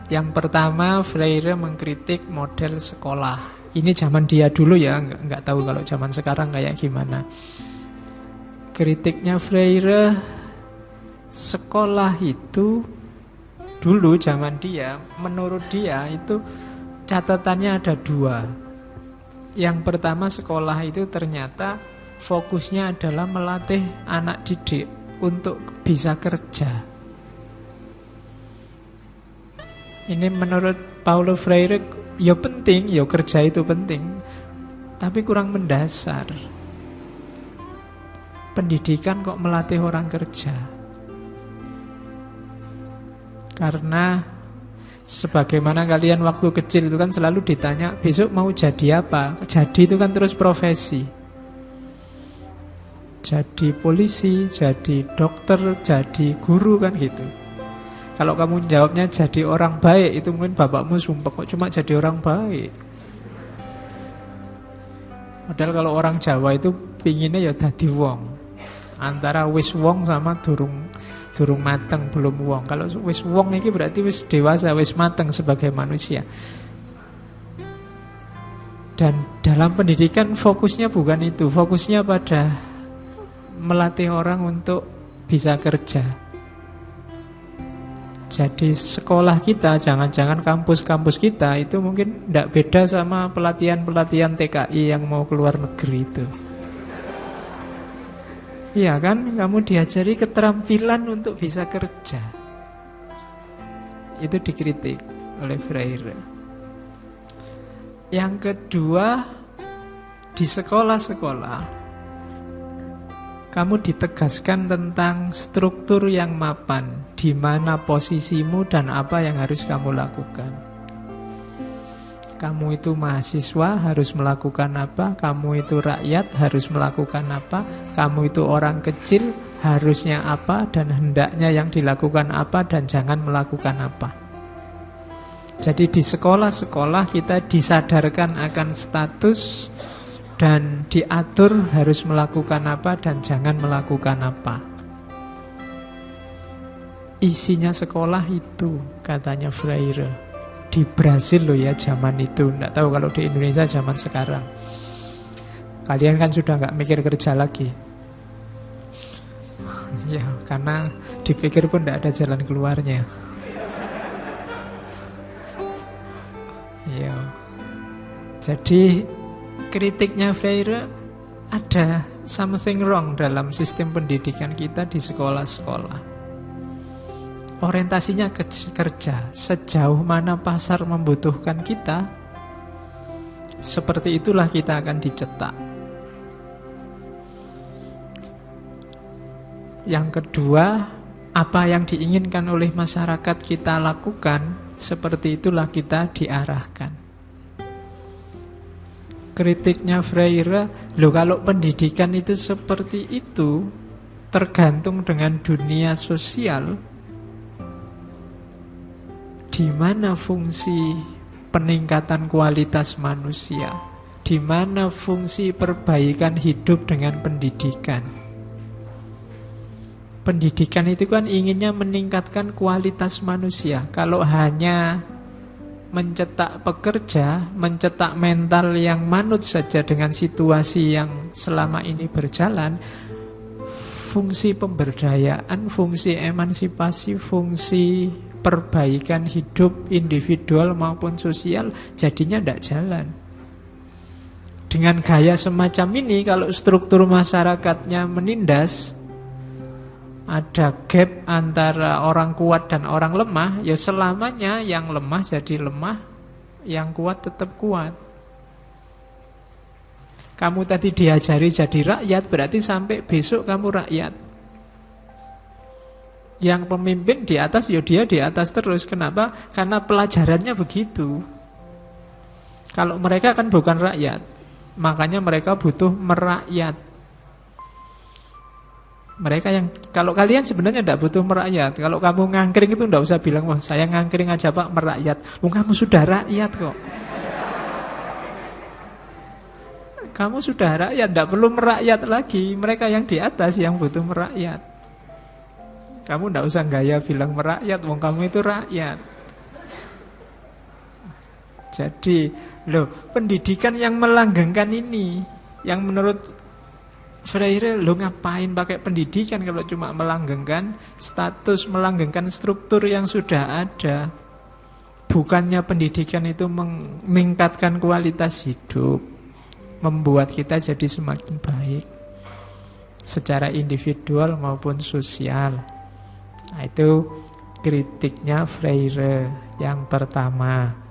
Yang pertama, Freire mengkritik model sekolah. Ini zaman dia dulu ya, nggak tahu kalau zaman sekarang kayak gimana. Kritiknya Freire, sekolah itu dulu zaman dia, menurut dia itu catatannya ada dua. Yang pertama, sekolah itu ternyata fokusnya adalah melatih anak didik untuk bisa kerja. Ini menurut Paulo Freire, ya penting, ya kerja itu penting, tapi kurang mendasar. Pendidikan kok melatih orang kerja? Karena sebagaimana kalian waktu kecil itu kan selalu ditanya, besok mau jadi apa? Jadi itu kan terus profesi. Jadi polisi, jadi dokter, jadi guru kan gitu. Kalau kamu jawabnya jadi orang baik, itu mungkin bapakmu sumpah, kok cuma jadi orang baik. Padahal kalau orang Jawa itu pinginnya ya dadi wong. Antara wis wong sama durung mateng, belum wong. Kalau wis wong ini berarti wis dewasa, wis mateng sebagai manusia. Dan dalam pendidikan fokusnya bukan itu. Fokusnya pada melatih orang untuk bisa kerja. Jadi sekolah kita, jangan-jangan kampus-kampus kita itu mungkin tidak beda sama pelatihan-pelatihan TKI yang mau keluar negeri itu. Iya kan, kamu diajari keterampilan untuk bisa kerja. Itu dikritik oleh Freire. Yang kedua, di sekolah-sekolah kamu ditegaskan tentang struktur yang mapan, di mana posisimu dan apa yang harus kamu lakukan. Kamu itu mahasiswa harus melakukan apa, kamu itu rakyat harus melakukan apa, kamu itu orang kecil harusnya apa dan hendaknya yang dilakukan apa dan jangan melakukan apa. Jadi di sekolah-sekolah kita disadarkan akan status dan diatur harus melakukan apa dan jangan melakukan apa. Isinya sekolah itu, katanya Freire. Di Brasil loh ya zaman itu. Nggak tahu kalau di Indonesia zaman sekarang. Kalian kan sudah nggak mikir kerja lagi. Ya, karena dipikir pun nggak ada jalan keluarnya. Ya. Jadi kritiknya Freire, ada something wrong dalam sistem pendidikan kita di sekolah-sekolah. Orientasinya kerja. Sejauh mana pasar membutuhkan kita, seperti itulah kita akan dicetak. Yang kedua, apa yang diinginkan oleh masyarakat kita lakukan, seperti itulah kita diarahkan. Kritiknya Freire, loh kalau pendidikan itu seperti itu, tergantung dengan dunia sosial, di mana fungsi peningkatan kualitas manusia, di mana fungsi perbaikan hidup dengan pendidikan. Pendidikan itu kan inginnya meningkatkan kualitas manusia. Kalau hanya mencetak pekerja, mencetak mental yang manut saja dengan situasi yang selama ini berjalan, fungsi pemberdayaan, fungsi emansipasi, fungsi perbaikan hidup individual maupun sosial jadinya tidak jalan. Dengan gaya semacam ini, kalau struktur masyarakatnya menindas, ada gap antara orang kuat dan orang lemah, ya selamanya yang lemah jadi lemah, yang kuat tetap kuat. Kamu tadi diajari jadi rakyat, berarti sampai besok kamu rakyat. Yang pemimpin di atas, ya dia di atas terus. Kenapa? Karena pelajarannya begitu. Kalau mereka kan bukan rakyat, makanya mereka butuh merakyat. Mereka yang, kalau kalian sebenarnya tidak butuh merakyat. Kalau kamu ngangkring itu tidak usah bilang, wah saya ngangkring aja pak merakyat. Kamu sudah rakyat kok. Kamu sudah rakyat, tidak perlu merakyat lagi. Mereka yang di atas yang butuh merakyat. Kamu tidak usah gaya bilang merakyat, wong kamu itu rakyat. Jadi, pendidikan yang melanggengkan ini, yang menurut Freire, ngapain pakai pendidikan kalau cuma melanggengkan status, melanggengkan struktur yang sudah ada. Bukannya pendidikan itu meningkatkan kualitas hidup, membuat kita jadi semakin baik secara individual maupun sosial. Nah, itu kritiknya Freire yang pertama.